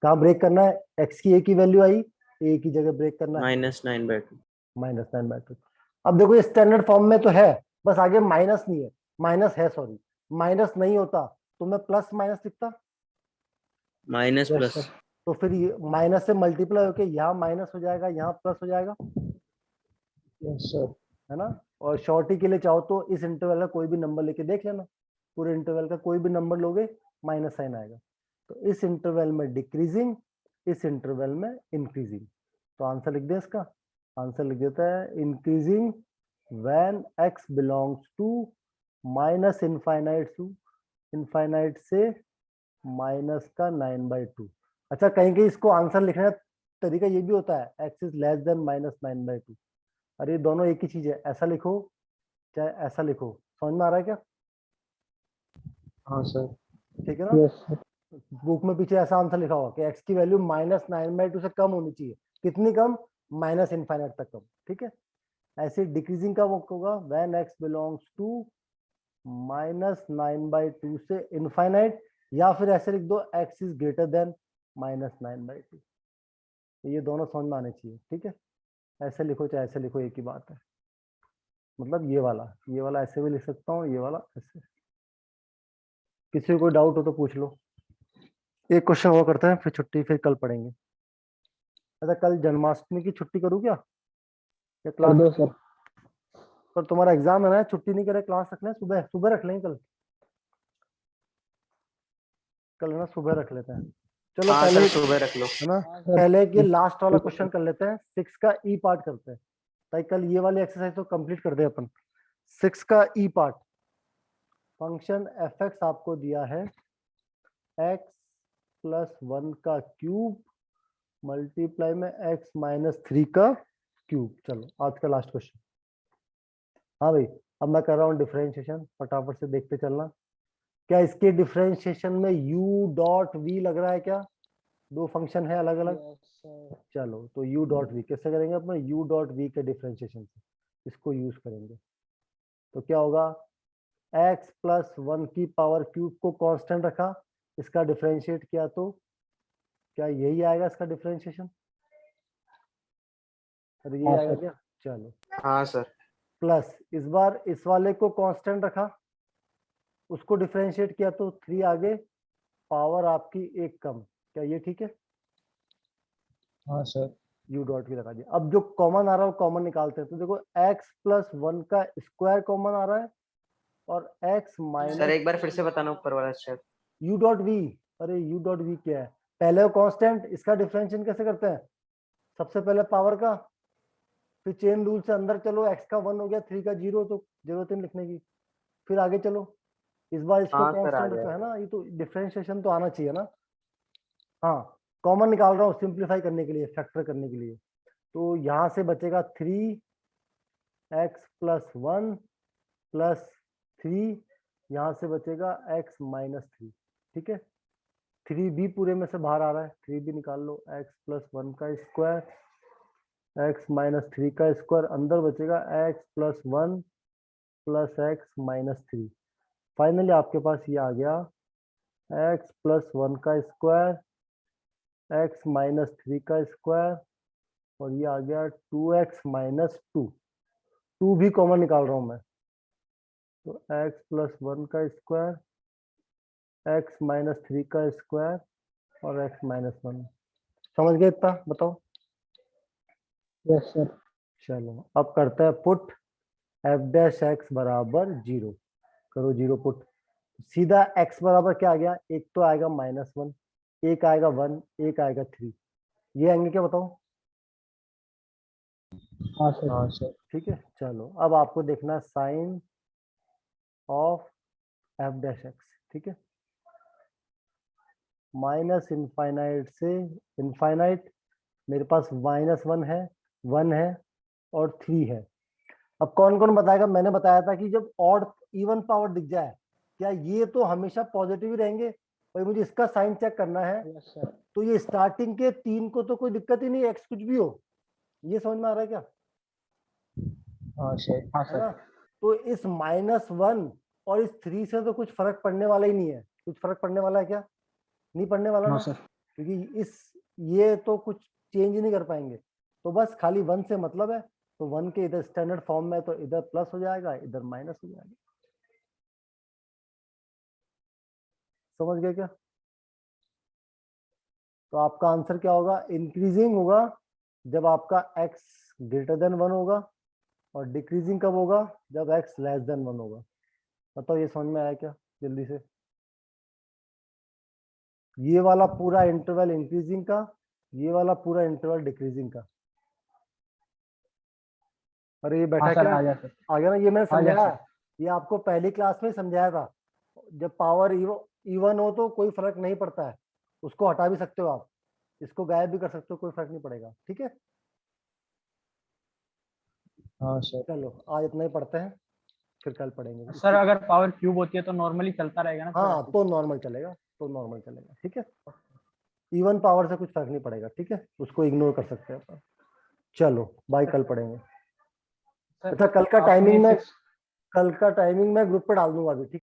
Speaker 1: कहाँ ब्रेक करना है? एक्स की ए की वैल्यू आई, ए की जगह ब्रेक करना है
Speaker 2: -9/2।
Speaker 1: -9/2। अब देखो ये स्टैंडर्ड फॉर्म में तो है, बस आगे माइनस नहीं है, माइनस है सॉरी, माइनस नहीं होता तो मैं प्लस माइनस लिखता,
Speaker 2: माइनस प्लस।
Speaker 1: तो फिर ये माइनस से मल्टीप्लाई होके यहाँ माइनस हो जाएगा, यहाँ प्लस हो जाएगा, है ना। और शॉर्टी के लिए चाहो तो इस इंटरवल का कोई भी नंबर लेके देख लेना, पूरे इंटरवल का कोई भी नंबर लोगे माइनस साइन आएगा। तो इस इंटरवल में डिक्रीजिंग, इस इंटरवल में इंक्रीजिंग। तो आंसर लिख दे इसका, आंसर लिख देता है increasing when x belongs to -∞ to infinite से माइनस का 9/2। अच्छा, कहीं कहीं इसको आंसर लिखने का तरीका ये भी होता है, x इज लेस देन -9/2। अरे दोनों एक ही चीज है, ऐसा लिखो चाहे ऐसा लिखो, समझ में आ रहा है क्या?
Speaker 3: हाँ सर।
Speaker 1: ठीक है ना। बुक में पीछे ऐसा आंसर लिखा होगा कि x की वैल्यू -9/2 से कम होनी चाहिए, कितनी कम? -∞ तक कम। ठीक है, ऐसे डिक्रीजिंग का वो होगा व्हेन x बिलोंग्स टू -9/2 से इनफाइनाइट, या फिर ऐसे लिख दो x इज ग्रेटर देन -9/2। ये दोनों समझ में आने चाहिए। ठीक है, ऐसे लिखो चाहे ऐसे लिखो, एक ही बात है। मतलब ये वाला ऐसे भी लिख सकता हूँ, ये वाला ऐसे। किसी को कोई डाउट हो तो पूछ लो। एक क्वेश्चन और करते हैं फिर छुट्टी, फिर कल पढ़ेंगे। अच्छा, कल जन्माष्टमी की छुट्टी करूँ क्या? या क्लास
Speaker 3: दो सर।
Speaker 1: पर तुम्हारा एग्जाम है ना, छुट्टी नहीं करे, क्लास रखना है, सुबह सुबह रख लेंगे कल। कल है ना, सुबह रख लेते हैं। चलो
Speaker 2: हाँ
Speaker 1: पहले
Speaker 2: सर सुबह रख लो।
Speaker 1: है ना, पहले ये लास्ट वाला क्वेश्चन कर लेते हैं, 6 का ई पार्ट करते हैं, ताकि कल ये वाली एक्सरसाइज तो कंप्लीट कर दे अपन। 6 का ई पार्ट, फंक्शन एफ एक्स आपको दिया है x प्लस 1 का क्यूब मल्टीप्लाई में x -3 का क्यूब। चलो आज का लास्ट क्वेश्चन। हाँ भाई, अब मैं कर रहा हूँ डिफरेंशिएशन, फटाफट से देखते चलना। क्या इसके डिफरेंशिएशन में u डॉट v लग रहा है क्या? दो फंक्शन है अलग अलग। चलो तो u डॉट v कैसे करेंगे अपने? u डॉट v के डिफरेंशिएशन से इसको यूज करेंगे। तो क्या होगा? x प्लस 1 की पावर क्यूब को कांस्टेंट रखा, इसका डिफरेंशिएट किया तो क्या यही आएगा इसका डिफरेंशिएशन? अरे ये आएगा क्या? चलो,
Speaker 2: हाँ सर।
Speaker 1: प्लस इस बार इस वाले को कांस्टेंट रखा, उसको डिफरेंशिएट किया तो 3 आगे, पावर आपकी एक कम, क्या ये ठीक है?
Speaker 3: हाँ सर।
Speaker 1: यू डॉट भी लगा दिया। अब जो कॉमन आ रहा है वो कॉमन निकालते हैं। तो देखो x प्लस 1 का स्क्वायर कॉमन आ रहा है और x
Speaker 2: सर
Speaker 1: माइनस
Speaker 2: एक बार फिर से बताना ऊपर वाला स्टेप।
Speaker 1: U dot v. अरे यू डॉट वी क्या है? पहले वो कांस्टेंट, इसका डिफरेंशिएशन कैसे करते हैं? सबसे पहले पावर का, फिर चेन रूल से अंदर चलो, x का 1 हो गया, 3 का 0, तो जरूरत नहीं लिखने की। फिर आगे चलो, इस बार इसको
Speaker 2: हाँ सर, आ
Speaker 1: कांस्टेंट
Speaker 2: गया।
Speaker 1: रखा है ना, ये तो डिफरेंशिएशन तो आना चाहिए ना। हाँ, कॉमन निकाल रहा हूँ सिंप्लीफाई करने के लिए, फैक्टर करने के लिए। तो यहाँ से बचेगा 3x प्लस 1 प्लस 3, यहाँ से बचेगा x माइनस 3। ठीक है, 3 भी पूरे में से बाहर आ रहा है, 3 भी निकाल लो। x प्लस 1 का स्क्वायर, x माइनस 3 का स्क्वायर, अंदर बचेगा x plus 1 plus x minus 3। Finally आपके पास ये आ गया x प्लस 1 का स्क्वायर, x माइनस 3 का स्क्वायर, और ये आ गया 2x माइनस 2। 2 भी कॉमन निकाल रहा हूं मैं, तो x प्लस 1 का स्क्वायर, x माइनस 3 का स्क्वायर और x माइनस 1। समझ गए इतना? बताओ।
Speaker 3: Yes sir.
Speaker 1: चलो अब करते हैं पुट f डैश x बराबर 0। करो 0 पुट। सीधा x बराबर क्या आ गया? एक तो आएगा -1, एक आएगा 1, एक आएगा 3। ये आएंगे क्या बताओ?
Speaker 3: हाँ सर। हाँ सर।
Speaker 1: ठीक है, चलो अब आपको देखना sign of f dash x। ठीक है, माइनस इनफाइनाइट से इनफाइनाइट, मेरे पास -1 है, 1 है और 3 है। अब कौन कौन बताएगा? मैंने बताया था कि जब ऑड इवन पावर दिख जाए, क्या ये तो हमेशा पॉजिटिव ही रहेंगे भाई, मुझे इसका साइन चेक करना है।
Speaker 3: Yes sir.
Speaker 1: तो ये स्टार्टिंग के 3 को तो कोई दिक्कत ही नहीं, एक्स कुछ भी हो। ये समझ में आ रहा है क्या?
Speaker 3: हाँ सर। हाँ
Speaker 1: है ना?
Speaker 3: सर।
Speaker 1: तो इस -1 और इस 3 से तो कुछ फर्क पड़ने वाला ही नहीं है। कुछ फर्क पड़ने वाला है क्या? नहीं पड़ने वाला
Speaker 3: हाँ
Speaker 1: ना,
Speaker 3: सर।
Speaker 1: क्योंकि ये तो कुछ चेंज नहीं कर पाएंगे। तो बस खाली 1 से मतलब है, तो 1 के इधर स्टैंडर्ड फॉर्म में, तो इधर प्लस हो जाएगा, इधर माइनस हो जाएगा। समझ गए क्या? तो आपका आंसर क्या होगा? इंक्रीजिंग होगा जब आपका x ग्रेटर देन 1 होगा, और डिक्रीजिंग कब होगा? जब x लेस देन 1 होगा। बताओ ये समझ में आया क्या? जल्दी से। ये वाला पूरा इंटरवल इंक्रीजिंग का, ये वाला पूरा इंटरवल डिक्रीजिंग का। अरे ये बैठा
Speaker 3: हाँ सर,
Speaker 1: क्या?
Speaker 3: आ गया सर।
Speaker 1: आ गया ना? ये मैंने
Speaker 3: आ गया
Speaker 1: समझाया,
Speaker 3: सर।
Speaker 1: ये आपको पहली क्लास में समझाया था। जब पावर इवन हो तो कोई फर्क नहीं पड़ता है, उसको हटा भी सकते हो आप, इसको गायब भी कर सकते हो, कोई फर्क नहीं पड़ेगा। ठीक है,
Speaker 3: हाँ सर।
Speaker 1: चलो आज इतना ही पढ़ते हैं, फिर कल पढ़ेंगे
Speaker 4: सर
Speaker 1: इसकी।
Speaker 4: अगर पावर क्यूब होती है तो नॉर्मली चलता रहेगा ना सर
Speaker 1: हाँ
Speaker 4: ऐसे?
Speaker 1: तो नॉर्मल चलेगा, तो नॉर्मल चलेगा। ठीक है, इवन पावर से कुछ फर्क नहीं पड़ेगा। ठीक है, उसको इग्नोर कर सकते हैं अपन। चलो बाय, कल पढ़ेंगे।
Speaker 4: सर
Speaker 1: अच्छा, कल का
Speaker 4: आपने
Speaker 1: टाइमिंग में,
Speaker 4: 6
Speaker 1: कल का टाइमिंग मैं ग्रुप पे डाल दूंगा अभी। ठीक।